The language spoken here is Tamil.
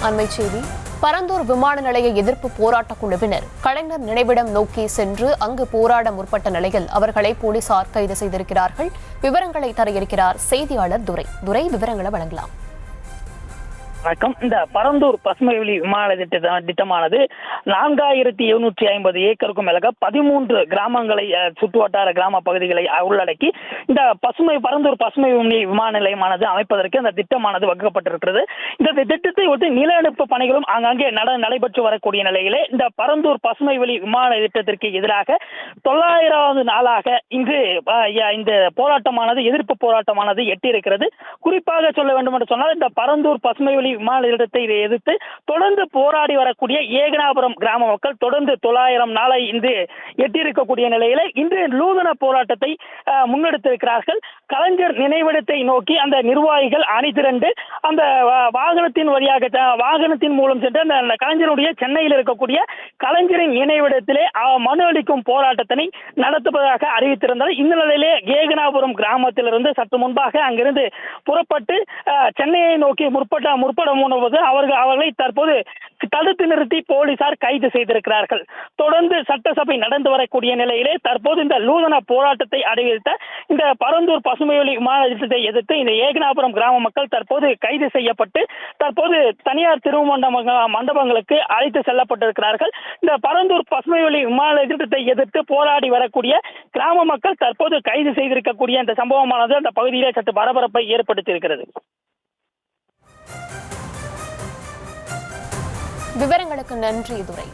அண்மை செய்தி. பரந்தூர் விமான நிலைய எதிர்ப்பு போராட்ட குழுவினர் கலைஞர் நினைவிடம் நோக்கி சென்று அங்கு போராட முற்பட்ட நிலையில் அவர்களை போலீசார் கைது செய்திருக்கிறார்கள். விவரங்களை தர இருக்கிறார் செய்தியாளர் துரை. விவரங்களை வழங்கலாம். வணக்கம். இந்த பரந்தூர் பசுமை வெளி விமான திட்டமானது 4750 ஏக்கருக்கும் மேலாக 13 கிராமங்களை சுற்றுவட்டார கிராம பகுதிகளை உள்ளடக்கி இந்த பரந்தூர் பசுமை விமான நிலையமானது அமைப்பதற்கு இந்த திட்டமானது வகுக்கப்பட்டிருக்கிறது. இந்த திட்டத்தை ஒட்டி நில அனுப்பு பணிகளும் ஆங்காங்கே நடைபெற்று வரக்கூடிய நிலையிலே இந்த பரந்தூர் பசுமை வெளி விமான திட்டத்திற்கு எதிராக 900வது நாளாக இன்று இந்த போராட்டமானது எதிர்ப்பு போராட்டமானது எட்டியிருக்கிறது. குறிப்பாக சொல்ல வேண்டும் என்று சொன்னால் இந்த பரந்தூர் பசுமை வெளி விமான திட்டத்தை எதிர்த்து தொடர்ந்து போராடி வரக்கூடிய ஏகனாபுரம் கிராம மக்கள் தொடர்ந்து 900 நாளை இன்று எட்டியிருக்கக்கூடிய நிலையில இன்று நூதன போராட்டத்தை முன்னெடுத்திருக்கிறார்கள். கலைஞர் நினைவிடத்தை நோக்கி அந்த நிர்வாகிகள் அணிதிரண்டு அந்த வாகனத்தின் மூலம் சென்று அந்த கலைஞருடைய சென்னையில் இருக்கக்கூடிய கலைஞரின் நினைவிடத்திலே மனு அளிக்கும் போராட்டத்தினை நடத்துவதாக அறிவித்திருந்தது. இந்த நிலையிலே ஏகனாபுரம் கிராமத்திலிருந்து சற்று முன்பாக அங்கிருந்து புறப்பட்டு சென்னையை நோக்கி முற்பட முன்பது அவர்களை தற்போது தடுத்து நிறுத்தி போலீசார் கைது செய்திருக்கிறார்கள். தொடர்ந்து சட்டசபை நடந்து வரக்கூடிய நிலையிலே தற்போது இந்த நூதன போராட்டத்தை அறிவித்த இந்த பரந்தூர் பசுமை வெளி விமான திட்டத்தை எதிர்த்து இந்த ஏகனாபுரம் கிராம மக்கள் தற்போது கைது செய்யப்பட்டு தற்போது தனியார் மண்டபங்களுக்கு அழைத்து செல்லப்பட்டிருக்கிறார்கள். இந்த பரந்தூர் பசுமை வெளி விமான திட்டத்தை எதிர்த்து போராடி வரக்கூடிய கிராம மக்கள் தற்போது கைது செய்திருக்கக்கூடிய இந்த சம்பவமானது அந்த பகுதியிலே சற்று பரபரப்பை ஏற்படுத்தி இருக்கிறது. விவரங்களுக்கு நன்றி துரை.